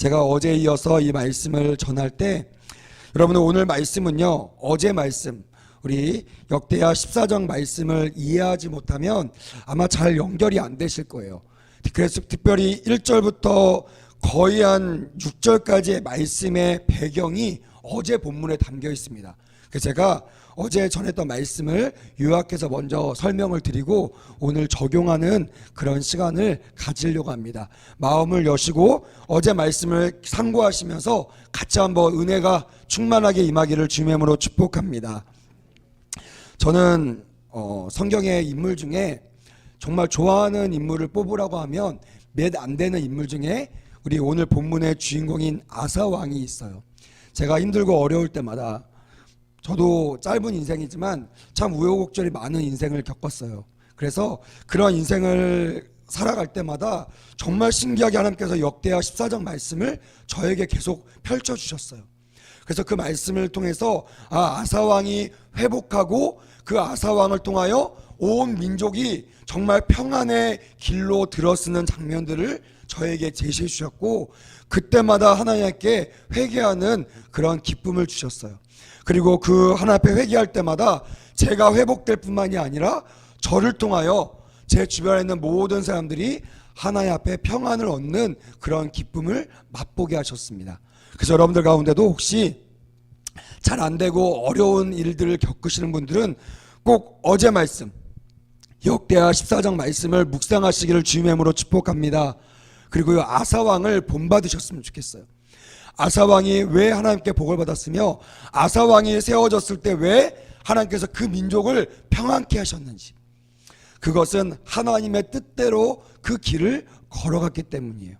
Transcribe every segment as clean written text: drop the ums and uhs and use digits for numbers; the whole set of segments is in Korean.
제가 어제에 이어서 이 말씀을 전할 때 여러분은 오늘 말씀은요, 어제 말씀 우리 역대하 14장 말씀을 이해하지 못하면 아마 잘 연결이 안 되실 거예요. 그래서 특별히 1절부터 거의 한 6절까지의 말씀의 배경이 어제 본문에 담겨 있습니다. 그래서 제가 어제 전했던 말씀을 요약해서 먼저 설명을 드리고 오늘 적용하는 그런 시간을 가지려고 합니다. 마음을 여시고 어제 말씀을 상고하시면서 같이 한번 은혜가 충만하게 임하기를 주님의 이름으로 축복합니다. 저는 성경의 인물 중에 정말 좋아하는 인물을 뽑으라고 하면 몇 안 되는 인물 중에 우리 오늘 본문의 주인공인 아사 왕이 있어요. 제가 힘들고 어려울 때마다, 저도 짧은 인생이지만 참 우여곡절이 많은 인생을 겪었어요. 그래서 그런 인생을 살아갈 때마다 정말 신기하게 하나님께서 역대하 14장 말씀을 저에게 계속 펼쳐주셨어요. 그래서 그 말씀을 통해서 아사 왕이 회복하고 그 아사 왕을 통하여 온 민족이 정말 평안의 길로 들어서는 장면들을 저에게 제시해 주셨고, 그때마다 하나님께 회개하는 그런 기쁨을 주셨어요. 그리고 그 하나님 앞에 회개할 때마다 제가 회복될 뿐만이 아니라 저를 통하여 제 주변에 있는 모든 사람들이 하나님 앞에 평안을 얻는 그런 기쁨을 맛보게 하셨습니다. 그래서 여러분들 가운데도 혹시 잘 안되고 어려운 일들을 겪으시는 분들은 꼭 어제 말씀 역대하 14장 말씀을 묵상하시기를 주님의 이름으로 축복합니다. 그리고 아사왕을 본받으셨으면 좋겠어요. 아사왕이 왜 하나님께 복을 받았으며 아사왕이 세워졌을 때 왜 하나님께서 그 민족을 평안케 하셨는지, 그것은 하나님의 뜻대로 그 길을 걸어갔기 때문이에요.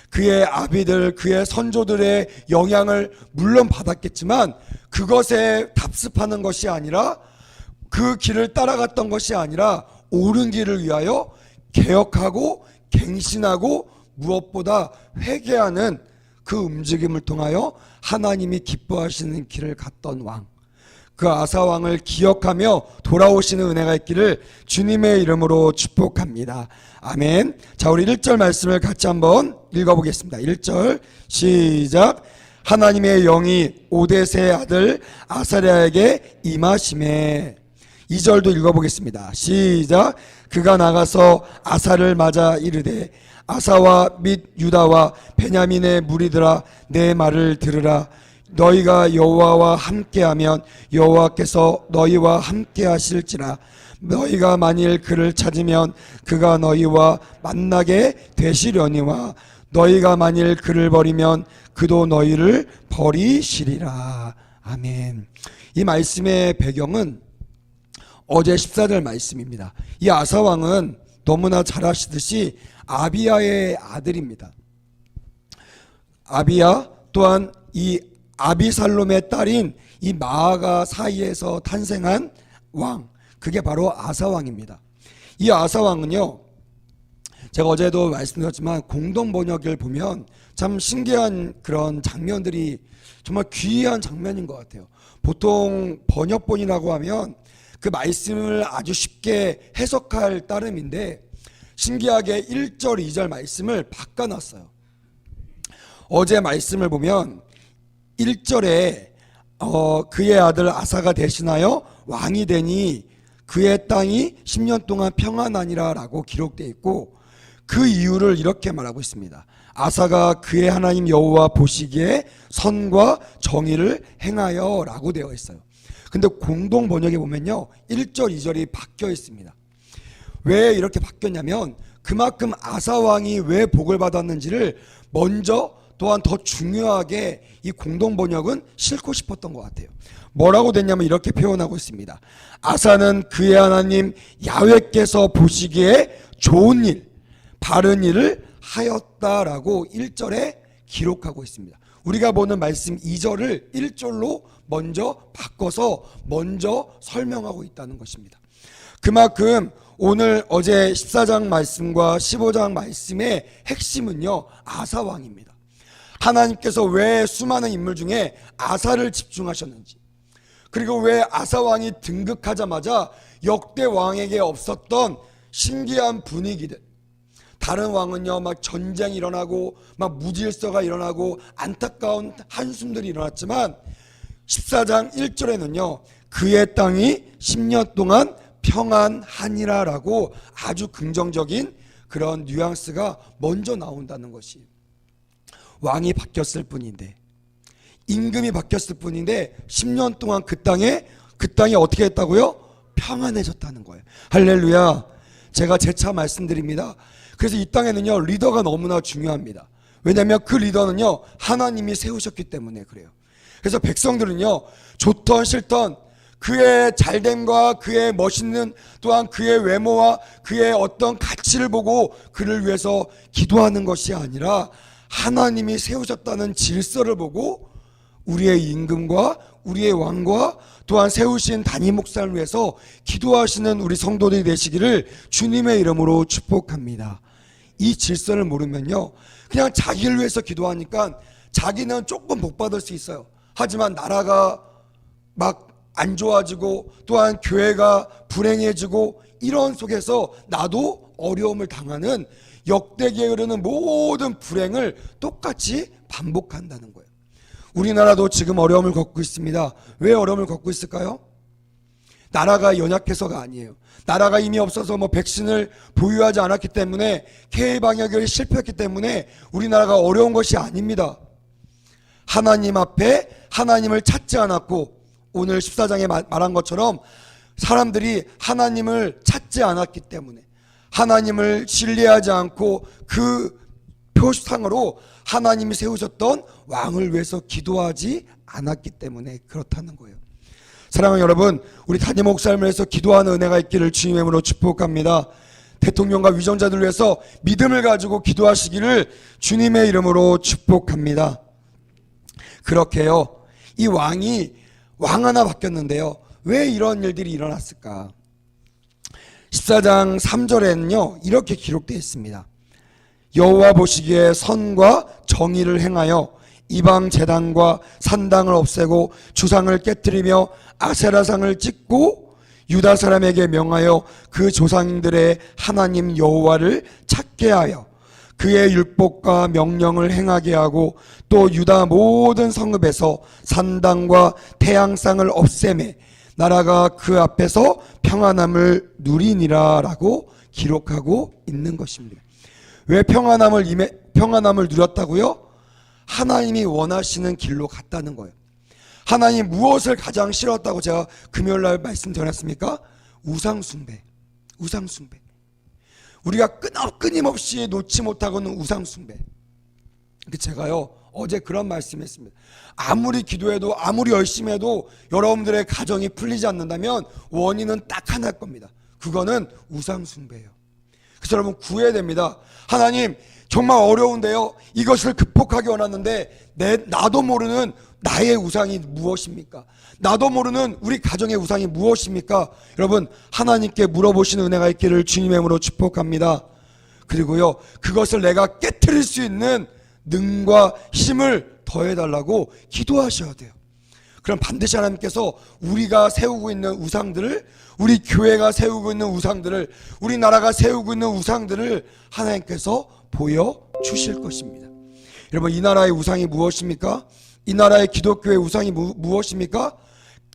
그의 아비들, 그의 선조들의 영향을 물론 받았겠지만 그것에 답습하는 것이 아니라, 그 길을 따라갔던 것이 아니라 옳은 길을 위하여 개혁하고 갱신하고 무엇보다 회개하는 그 움직임을 통하여 하나님이 기뻐하시는 길을 갔던 왕, 그 아사왕을 기억하며 돌아오시는 은혜가 있기를 주님의 이름으로 축복합니다. 아멘. 자, 우리 1절 말씀을 같이 한번 읽어보겠습니다. 1절 시작. 하나님의 영이 오뎃의 아들 아사랴에게 임하시매. 2절도 읽어보겠습니다. 시작. 그가 나가서 아사를 맞아 이르되, 아사와 및 유다와 베냐민의 무리들아, 내 말을 들으라. 너희가 여호와와 함께하면 여호와께서 너희와 함께하실지라. 너희가 만일 그를 찾으면 그가 너희와 만나게 되시려니와 너희가 만일 그를 버리면 그도 너희를 버리시리라. 아멘. 이 말씀의 배경은 어제 14절 말씀입니다. 이 아사왕은 너무나 잘 아시듯이 아비야의 아들입니다. 아비야 또한 이 아비살롬의 딸인 이 마아가 사이에서 탄생한 왕, 그게 바로 아사왕입니다. 이 아사왕은요, 제가 어제도 말씀드렸지만 공동 번역을 보면 참 신기한 그런 장면들이 정말 귀한 장면인 것 같아요. 보통 번역본이라고 하면 그 말씀을 아주 쉽게 해석할 따름인데 신기하게 1절 2절 말씀을 바꿔놨어요. 어제 말씀을 보면 1절에 그의 아들 아사가 대신하여 왕이 되니 그의 땅이 10년 동안 평안하니라 라고 기록되어 있고, 그 이유를 이렇게 말하고 있습니다. 아사가 그의 하나님 여호와 보시기에 선과 정의를 행하여 라고 되어 있어요. 근데 공동 번역에 보면요 1절 2절이 바뀌어 있습니다. 왜 이렇게 바뀌었냐면 그만큼 아사왕이 왜 복을 받았는지를 먼저, 또한 더 중요하게 이 공동 번역은 싣고 싶었던 것 같아요. 뭐라고 됐냐면 이렇게 표현하고 있습니다. 아사는 그의 하나님 야훼께서 보시기에 좋은 일, 바른 일을 하였다라고 1절에 기록하고 있습니다. 우리가 보는 말씀 2절을 1절로 먼저 바꿔서 먼저 설명하고 있다는 것입니다. 그만큼 오늘 어제 14장 말씀과 15장 말씀의 핵심은요 아사왕입니다. 하나님께서 왜 수많은 인물 중에 아사를 집중하셨는지, 그리고 왜 아사왕이 등극하자마자 역대 왕에게 없었던 신기한 분위기들, 다른 왕은요 막 전쟁이 일어나고 막 무질서가 일어나고 안타까운 한숨들이 일어났지만 14장 1절에는요 그의 땅이 10년 동안 평안하니라라고 아주 긍정적인 그런 뉘앙스가 먼저 나온다는 것이, 왕이 바뀌었을 뿐인데, 임금이 바뀌었을 뿐인데 10년 동안 그 땅이 어떻게 했다고요? 평안해졌다는 거예요. 할렐루야. 제가 재차 말씀드립니다. 그래서 이 땅에는요 리더가 너무나 중요합니다. 왜냐하면 그 리더는요 하나님이 세우셨기 때문에 그래요. 그래서 백성들은요 좋던 싫던 그의 잘됨과 그의 멋있는 또한 그의 외모와 그의 어떤 가치를 보고 그를 위해서 기도하는 것이 아니라 하나님이 세우셨다는 질서를 보고 우리의 임금과 우리의 왕과 또한 세우신 담임 목사를 위해서 기도하시는 우리 성도들이 되시기를 주님의 이름으로 축복합니다. 이 질서를 모르면요 그냥 자기를 위해서 기도하니까 자기는 조금 복받을 수 있어요. 하지만 나라가 막 안 좋아지고 또한 교회가 불행해지고 이런 속에서 나도 어려움을 당하는 역대기에 흐르는 모든 불행을 똑같이 반복한다는 거예요. 우리나라도 지금 어려움을 겪고 있습니다. 왜 어려움을 겪고 있을까요? 나라가 연약해서가 아니에요. 나라가 이미 없어서 백신을 보유하지 않았기 때문에 K 방역이 실패했기 때문에 우리나라가 어려운 것이 아닙니다. 하나님 앞에 하나님을 찾지 않았고, 오늘 14장에 말한 것처럼 사람들이 하나님을 찾지 않았기 때문에, 하나님을 신뢰하지 않고 그 표상으로 하나님이 세우셨던 왕을 위해서 기도하지 않았기 때문에 그렇다는 거예요. 사랑하는 여러분, 우리 담임 목사님을 위해서 기도하는 은혜가 있기를 주님의 이름으로 축복합니다. 대통령과 위정자들을 위해서 믿음을 가지고 기도하시기를 주님의 이름으로 축복합니다. 그렇게요, 이 왕 하나 바뀌었는데요, 왜 이런 일들이 일어났을까? 14장 3절에는요 이렇게 기록되어 있습니다. 여호와 보시기에 선과 정의를 행하여 이방 제단과 산당을 없애고 주상을 깨뜨리며 아세라상을 찢고 유다 사람에게 명하여 그 조상들의 하나님 여호와를 찾게 하여 그의 율법과 명령을 행하게 하고 또 유다 모든 성읍에서 산당과 태양상을 없애매 나라가 그 앞에서 평안함을 누리니라 라고 기록하고 있는 것입니다. 왜 평안함을 누렸다고요? 하나님이 원하시는 길로 갔다는 거예요. 하나님 무엇을 가장 싫어했다고 제가 금요일날 말씀드렸습니까? 우상숭배. 우리가 끊임없이 놓지 못하고는 우상숭배. 제가요 어제 그런 말씀했습니다. 아무리 기도해도 아무리 열심히 해도 여러분들의 가정이 풀리지 않는다면 원인은 딱 하나일 겁니다. 그거는 우상숭배예요. 그래서 여러분 구해야 됩니다. 하나님 정말 어려운데요, 이것을 극복하기 원하는데 나도 모르는 나의 우상이 무엇입니까? 나도 모르는 우리 가정의 우상이 무엇입니까? 여러분 하나님께 물어보시는 은혜가 있기를 주님의 이름으로 축복합니다. 그리고요 그것을 내가 깨트릴 수 있는 능과 힘을 더해달라고 기도하셔야 돼요. 그럼 반드시 하나님께서 우리가 세우고 있는 우상들을, 우리 교회가 세우고 있는 우상들을, 우리나라가 세우고 있는 우상들을 하나님께서 보여주실 것입니다. 여러분 이 나라의 우상이 무엇입니까? 이 나라의 기독교의 우상이 무엇입니까?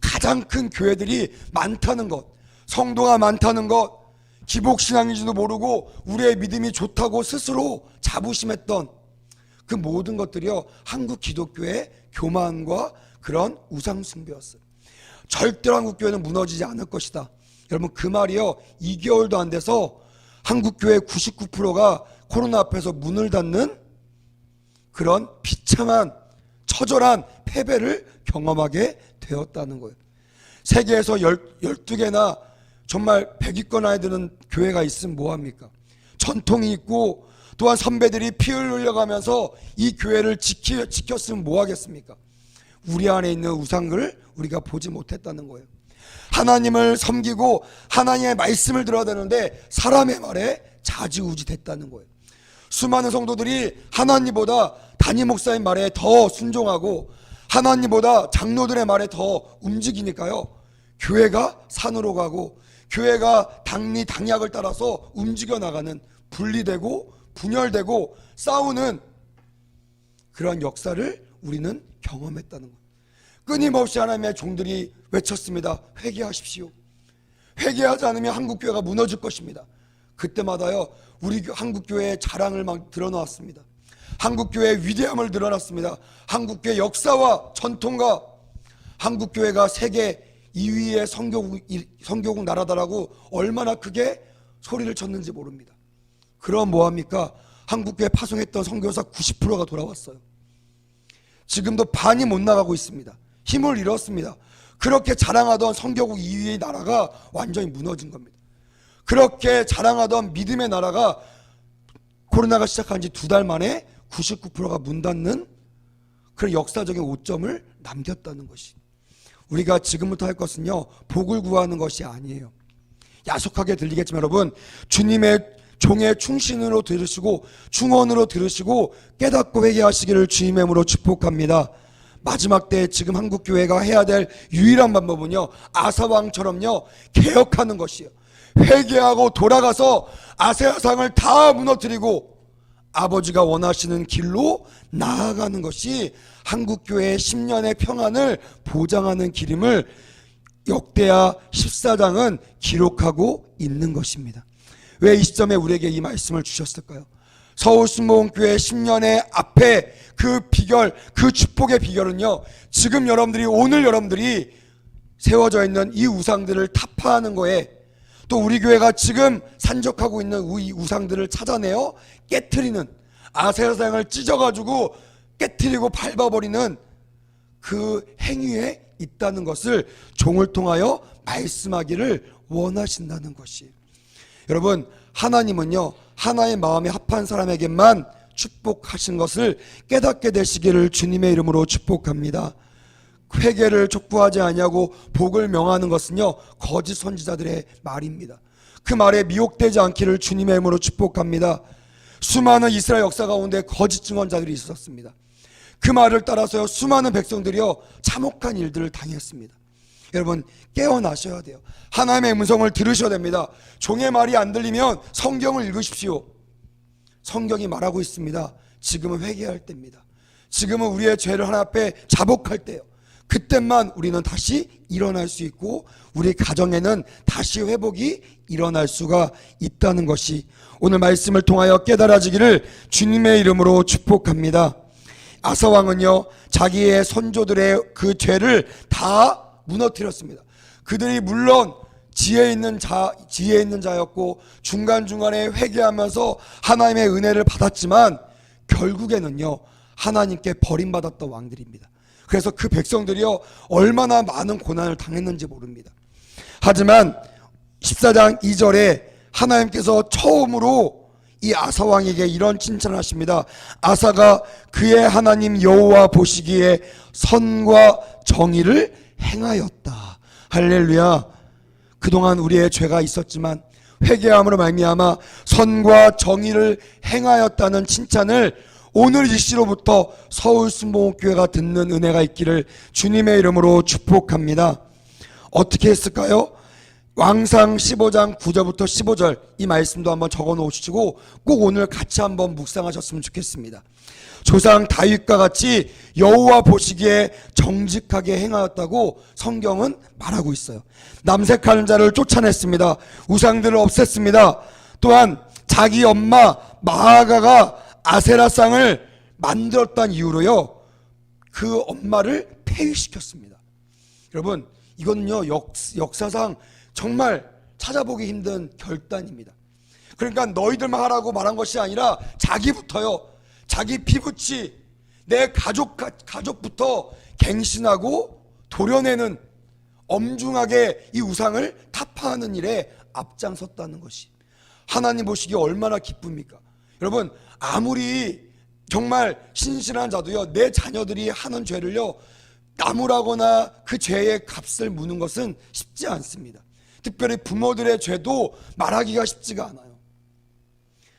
가장 큰 교회들이 많다는 것, 성도가 많다는 것, 기복신앙인지도 모르고 우리의 믿음이 좋다고 스스로 자부심했던 그 모든 것들이요 한국 기독교의 교만과 그런 우상숭배였어요. 절대로 한국 교회는 무너지지 않을 것이다. 여러분 그 말이요 2개월도 안 돼서 한국 교회 99%가 코로나 앞에서 문을 닫는 그런 비참한 처절한 패배를 경험하게 되었다는 거예요. 세계에서 12개나 정말 100위권 안에 드는 교회가 있으면 뭐합니까? 전통이 있고 또한 선배들이 피를 흘려가면서 이 교회를 지켰으면 뭐하겠습니까? 우리 안에 있는 우상을 우리가 보지 못했다는 거예요. 하나님을 섬기고 하나님의 말씀을 들어야 되는데 사람의 말에 좌지우지 됐다는 거예요. 수많은 성도들이 하나님보다 담임 목사님 말에 더 순종하고 하나님보다 장로들의 말에 더 움직이니까요 교회가 산으로 가고 교회가 당리당략을 따라서 움직여 나가는, 분리되고 분열되고 싸우는 그런 역사를 우리는 경험했다는 거예요. 끊임없이 하나님의 종들이 외쳤습니다. 회개하십시오. 회개하지 않으면 한국교회가 무너질 것입니다. 그때마다요 우리 한국교회의 자랑을 막 드러놓았습니다. 한국교회의 위대함을 드러났습니다. 한국교회 역사와 전통과 한국교회가 세계 2위의 선교국 나라다라고 얼마나 크게 소리를 쳤는지 모릅니다. 그럼 뭐합니까? 한국교회 파송했던 선교사 90%가 돌아왔어요. 지금도 반이 못 나가고 있습니다. 힘을 잃었습니다. 그렇게 자랑하던 선교국 2위의 나라가 완전히 무너진 겁니다. 그렇게 자랑하던 믿음의 나라가 코로나가 시작한 지 2달 만에 99%가 문 닫는 그런 역사적인 오점을 남겼다는 것이, 우리가 지금부터 할 것은요 복을 구하는 것이 아니에요. 야속하게 들리겠지만 여러분, 주님의 종의 충신으로 들으시고 충원으로 들으시고 깨닫고 회개하시기를 주님의 이름으로 축복합니다. 마지막 때에 지금 한국교회가 해야 될 유일한 방법은요 아사왕처럼요 개혁하는 것이에요. 회개하고 돌아가서 아세아상을 다 무너뜨리고 아버지가 원하시는 길로 나아가는 것이 한국교회의 10년의 평안을 보장하는 길임을 역대하 14장은 기록하고 있는 것입니다. 왜 이 시점에 우리에게 이 말씀을 주셨을까요? 서울순복음교회 10년의 앞에 그 비결, 그 축복의 비결은요 지금 여러분들이, 오늘 여러분들이 세워져 있는 이 우상들을 타파하는 거에, 또 우리 교회가 지금 산적하고 있는 이 우상들을 찾아내어 깨트리는, 아세아상을 찢어가지고 깨트리고 밟아버리는 그 행위에 있다는 것을 종을 통하여 말씀하기를 원하신다는 것이에요. 여러분, 하나님은요 하나의 마음에 합한 사람에게만 축복하신 것을 깨닫게 되시기를 주님의 이름으로 축복합니다. 회개를 촉구하지 아니하고 복을 명하는 것은요 거짓 선지자들의 말입니다. 그 말에 미혹되지 않기를 주님의 이름으로 축복합니다. 수많은 이스라엘 역사 가운데 거짓 증언자들이 있었습니다. 그 말을 따라서요 수많은 백성들이요 참혹한 일들을 당했습니다. 여러분, 깨어나셔야 돼요. 하나님의 음성을 들으셔야 됩니다. 종의 말이 안 들리면 성경을 읽으십시오. 성경이 말하고 있습니다. 지금은 회개할 때입니다. 지금은 우리의 죄를 하나님 앞에 자복할 때요. 그때만 우리는 다시 일어날 수 있고 우리 가정에는 다시 회복이 일어날 수가 있다는 것이 오늘 말씀을 통하여 깨달아지기를 주님의 이름으로 축복합니다. 아사왕은요 자기의 선조들의 그 죄를 다 무너뜨렸습니다. 그들이 물론 지혜 있는 자였고 중간중간에 회개하면서 하나님의 은혜를 받았지만 결국에는요 하나님께 버림받았던 왕들입니다. 그래서 그 백성들이요 얼마나 많은 고난을 당했는지 모릅니다. 하지만 14장 2절에 하나님께서 처음으로 이 아사왕에게 이런 칭찬을 하십니다. 아사가 그의 하나님 여호와 보시기에 선과 정의를 행하였다. 할렐루야. 그동안 우리의 죄가 있었지만 회개함으로 말미암아 선과 정의를 행하였다는 칭찬을 오늘 이 시로부터 서울순복음교회가 듣는 은혜가 있기를 주님의 이름으로 축복합니다. 어떻게 했을까요? 왕상 15장 9절부터 15절 이 말씀도 한번 적어 놓으시고 꼭 오늘 같이 한번 묵상하셨으면 좋겠습니다. 조상 다윗과 같이 여호와 보시기에 정직하게 행하였다고 성경은 말하고 있어요. 남색하는 자를 쫓아냈습니다. 우상들을 없앴습니다. 또한 자기 엄마 마아가가 아세라상을 만들었다는 이유로요 그 엄마를 폐위시켰습니다. 여러분, 이거는요 역사상 정말 찾아보기 힘든 결단입니다. 그러니까 너희들만 하라고 말한 것이 아니라 자기부터요, 자기 피부치 내 가족부터 갱신하고 도려내는, 엄중하게 이 우상을 타파하는 일에 앞장섰다는 것이 하나님 보시기에 얼마나 기쁩니까? 여러분, 아무리 정말 신실한 자도요 내 자녀들이 하는 죄를요 나무라거나 그 죄의 값을 묻는 것은 쉽지 않습니다. 특별히 부모들의 죄도 말하기가 쉽지가 않아요.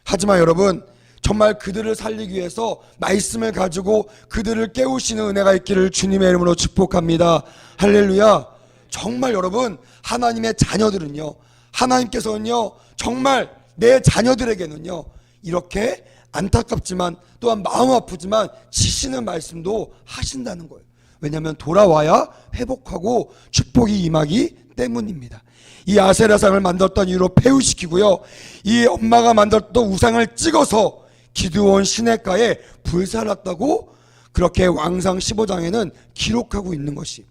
하지만 여러분, 정말 그들을 살리기 위해서 말씀을 가지고 그들을 깨우시는 은혜가 있기를 주님의 이름으로 축복합니다. 할렐루야. 정말 여러분, 하나님의 자녀들은요, 하나님께서는요 정말 내 자녀들에게는요 이렇게 안타깝지만 또한 마음 아프지만 지시는 말씀도 하신다는 거예요. 왜냐하면 돌아와야 회복하고 축복이 임하기 때문입니다. 이 아세라상을 만들었던 이유로 폐후시키고요, 이 엄마가 만들었던 우상을 찍어서 기드온 시냇가에 불살랐다고 그렇게 왕상 15장에는 기록하고 있는 것이,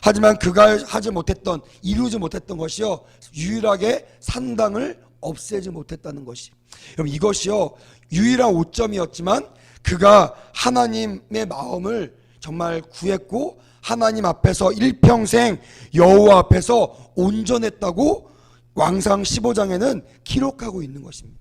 하지만 그가 하지 못했던, 이루지 못했던 것이요, 유일하게 산당을 없애지 못했다는 것이, 여러분 이것이요 유일한 오점이었지만 그가 하나님의 마음을 정말 구했고 하나님 앞에서 일평생 여호와 앞에서 온전했다고 왕상 15장에는 기록하고 있는 것입니다.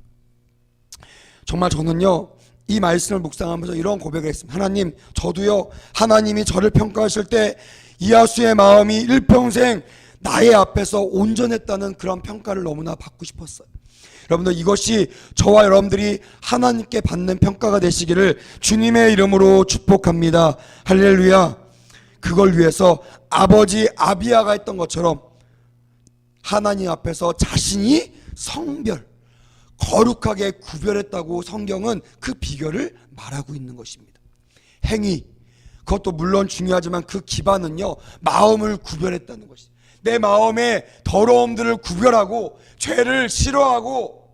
정말 저는요 이 말씀을 묵상하면서 이런 고백을 했습니다. 하나님, 저도요 하나님이 저를 평가하실 때 이하수의 마음이 일평생 나의 앞에서 온전했다는 그런 평가를 너무나 받고 싶었어요. 여러분들, 이것이 저와 여러분들이 하나님께 받는 평가가 되시기를 주님의 이름으로 축복합니다. 할렐루야. 그걸 위해서 아버지 아비야가 했던 것처럼 하나님 앞에서 자신이 성별, 거룩하게 구별했다고 성경은 그 비결을 말하고 있는 것입니다. 행위, 그것도 물론 중요하지만 그 기반은요 마음을 구별했다는 것입니다. 내 마음의 더러움들을 구별하고 죄를 싫어하고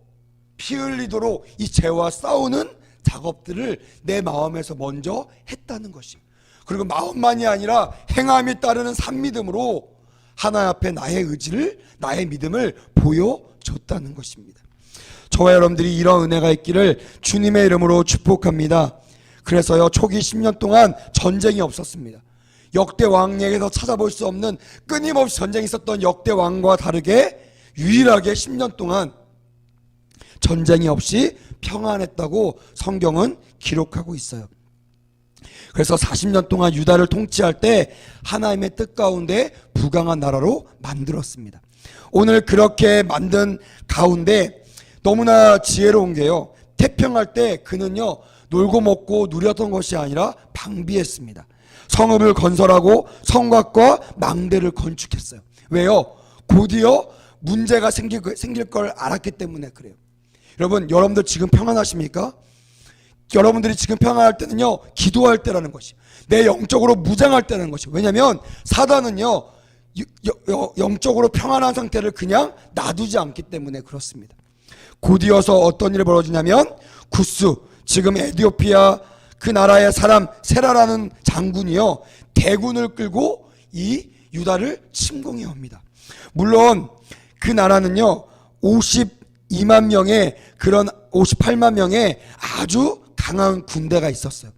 피 흘리도록 이 죄와 싸우는 작업들을 내 마음에서 먼저 했다는 것입니다. 그리고 마음만이 아니라 행함이 따르는 산믿음으로 하나님 앞에 나의 의지를, 나의 믿음을 보여줬다는 것입니다. 저와 여러분들이 이런 은혜가 있기를 주님의 이름으로 축복합니다. 그래서요 초기 10년 동안 전쟁이 없었습니다. 역대 왕에게서 찾아볼 수 없는 끊임없이 전쟁이 있었던 역대 왕과 다르게 유일하게 10년 동안 전쟁이 없이 평안했다고 성경은 기록하고 있어요. 그래서 40년 동안 유다를 통치할 때 하나님의 뜻 가운데 부강한 나라로 만들었습니다. 오늘 그렇게 만든 가운데 너무나 지혜로운 게요, 태평할 때 그는요 놀고 먹고 누렸던 것이 아니라 방비했습니다. 성읍을 건설하고 성곽과 망대를 건축했어요. 왜요? 곧이어 문제가 생길 걸 알았기 때문에 그래요. 여러분들 지금 평안하십니까? 여러분들이 지금 평안할 때는요 기도할 때라는 것이, 내 영적으로 무장할 때라는 것이. 왜냐하면 사단은요 영적으로 평안한 상태를 그냥 놔두지 않기 때문에 그렇습니다. 곧이어서 어떤 일이 벌어지냐면 구스, 지금 에티오피아 그 나라의 사람 세라라는 장군이요 대군을 끌고 이 유다를 침공해 옵니다. 물론 그 나라는요 52만 명의 그런 58만 명의 아주 강한 군대가 있었어요.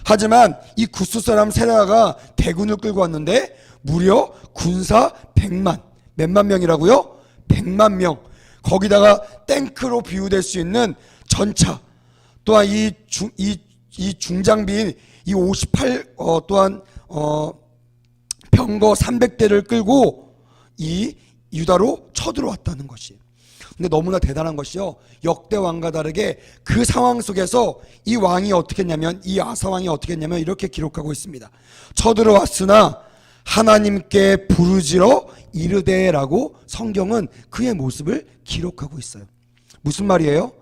하지만 이 구스 사람 세라가 대군을 끌고 왔는데 무려 군사 100만, 몇만 명이라고요? 100만 명. 거기다가 탱크로 비유될 수 있는 전차, 또한 이 중장비인 이 58 또한 병거 300대를 끌고 이 유다로 쳐들어왔다는 것이. 근데 너무나 대단한 것이요, 역대 왕과 다르게 그 상황 속에서 이 왕이 어떻게 했냐면, 이 아사 왕이 어떻게 했냐면 이렇게 기록하고 있습니다. 쳐들어왔으나 하나님께 부르짖어 이르되라고 성경은 그의 모습을 기록하고 있어요. 무슨 말이에요?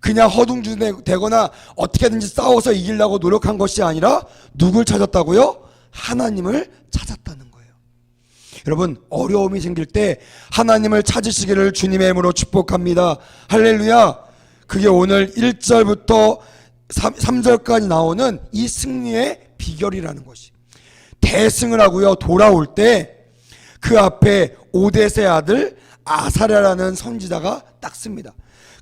그냥 허둥지둥대거나 어떻게든지 싸워서 이기려고 노력한 것이 아니라 누굴 찾았다고요? 하나님을 찾았다는 거예요. 여러분, 어려움이 생길 때 하나님을 찾으시기를 주님의 이름으로 축복합니다. 할렐루야. 그게 오늘 1절부터 3절까지 나오는 이 승리의 비결이라는 것이. 대승을 하고요 돌아올 때 그 앞에 오뎃의 아들 아사랴라는 선지자가 딱 씁니다.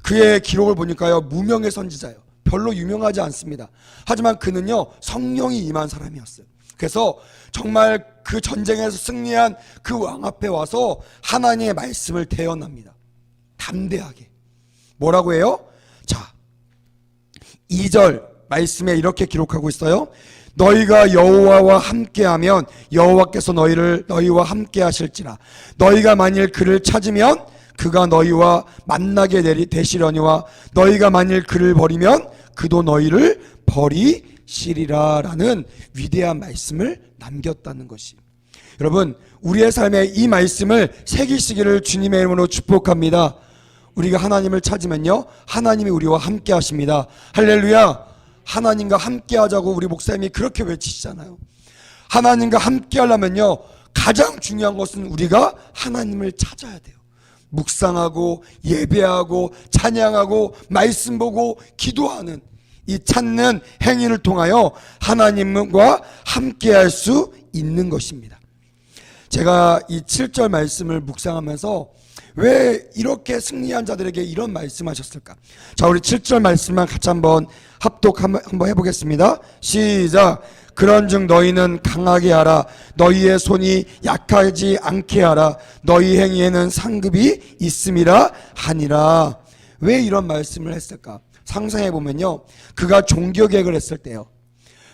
그의 기록을 보니까요 무명의 선지자예요. 별로 유명하지 않습니다. 하지만 그는요 성령이 임한 사람이었어요. 그래서 정말 그 전쟁에서 승리한 그 왕 앞에 와서 하나님의 말씀을 대언합니다. 담대하게. 뭐라고 해요? 자, 2절 말씀에 이렇게 기록하고 있어요. 너희가 여호와와 함께하면 여호와께서 너희와 함께 하실지라. 너희가 만일 그를 찾으면 그가 너희와 만나게 되시려니와 너희가 만일 그를 버리면 그도 너희를 버리시리라 라는 위대한 말씀을 남겼다는 것이. 여러분, 우리의 삶에 이 말씀을 새기시기를 주님의 이름으로 축복합니다. 우리가 하나님을 찾으면요, 하나님이 우리와 함께 하십니다. 할렐루야. 하나님과 함께 하자고 우리 목사님이 그렇게 외치시잖아요. 하나님과 함께 하려면요, 가장 중요한 것은 우리가 하나님을 찾아야 돼요. 묵상하고 예배하고 찬양하고 말씀 보고 기도하는 이 찾는 행위를 통하여 하나님과 함께 할 수 있는 것입니다. 제가 이 7절 말씀을 묵상하면서 왜 이렇게 승리한 자들에게 이런 말씀하셨을까? 자, 우리 7절 말씀만 같이 한번 합독 한번 해보겠습니다. 시작. 그런즉 너희는 강하게 하라. 너희의 손이 약하지 않게 하라. 너희 행위에는 상급이 있음이라 하니라. 왜 이런 말씀을 했을까? 상상해보면요, 그가 종교개혁을 했을 때요,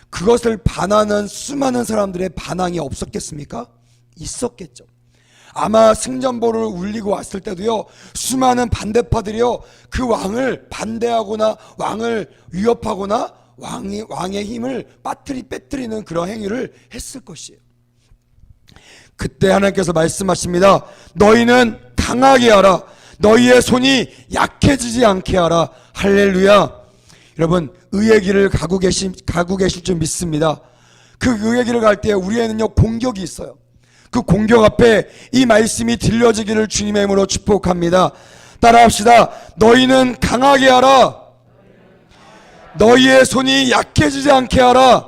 그것을 반하는 수많은 사람들의 반항이 없었겠습니까? 있었겠죠. 아마 승전보를 울리고 왔을 때도요, 수많은 반대파들이요, 그 왕을 반대하거나 왕을 위협하거나 왕의 힘을 빼뜨리는 그런 행위를 했을 것이에요. 그때 하나님께서 말씀하십니다. 너희는 강하게 하라. 너희의 손이 약해지지 않게 하라. 할렐루야. 여러분, 의의 길을 가고 계실 줄 믿습니다. 그 의의 길을 갈 때 우리에는요, 공격이 있어요. 그 공격 앞에 이 말씀이 들려지기를 주님의 이름으로 축복합니다. 따라합시다. 너희는 강하게 하라. 너희의 손이 약해지지 않게 하라.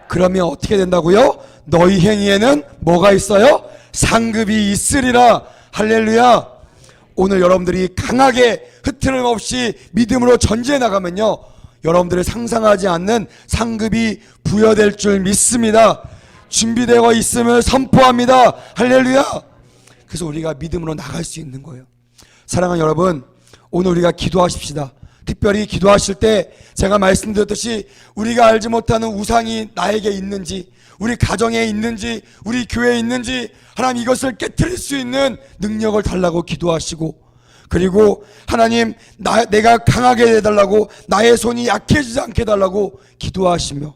그러면 어떻게 된다고요? 너희 행위에는 뭐가 있어요? 상급이 있으리라. 할렐루야. 오늘 여러분들이 강하게 흐트름 없이 믿음으로 전진해 나가면요, 여러분들이 상상하지 않는 상급이 부여될 줄 믿습니다. 준비되어 있음을 선포합니다. 할렐루야. 그래서 우리가 믿음으로 나갈 수 있는 거예요. 사랑하는 여러분, 오늘 우리가 기도하십시다. 특별히 기도하실 때 제가 말씀드렸듯이 우리가 알지 못하는 우상이 나에게 있는지, 우리 가정에 있는지, 우리 교회에 있는지, 하나님 이것을 깨트릴 수 있는 능력을 달라고 기도하시고, 그리고 하나님 내가 강하게 해달라고, 나의 손이 약해지지 않게 해달라고 기도하시며,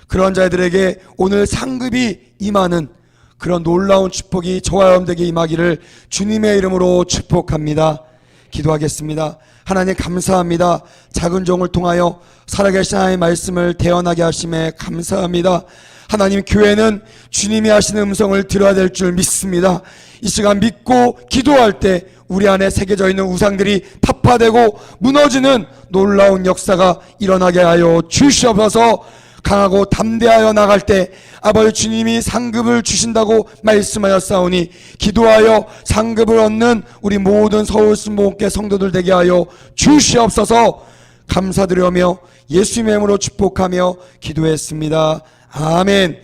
그런 자들에게 오늘 상급이 임하는 그런 놀라운 축복이 저와 여러분들에게 임하기를 주님의 이름으로 축복합니다. 기도하겠습니다. 하나님 감사합니다. 작은 종을 통하여 살아계신 하나님의 말씀을 대언하게 하심에 감사합니다. 하나님, 교회는 주님이 하시는 음성을 들어야 될 줄 믿습니다. 이 시간 믿고 기도할 때 우리 안에 새겨져 있는 우상들이 타파되고 무너지는 놀라운 역사가 일어나게 하여 주시옵소서. 강하고 담대하여 나갈 때 아버지 주님이 상급을 주신다고 말씀하였사오니, 기도하여 상급을 얻는 우리 모든 서울순복음교회 성도들 되게 하여 주시옵소서. 감사드리며 예수님의 이름으로 축복하며 기도했습니다. 아멘.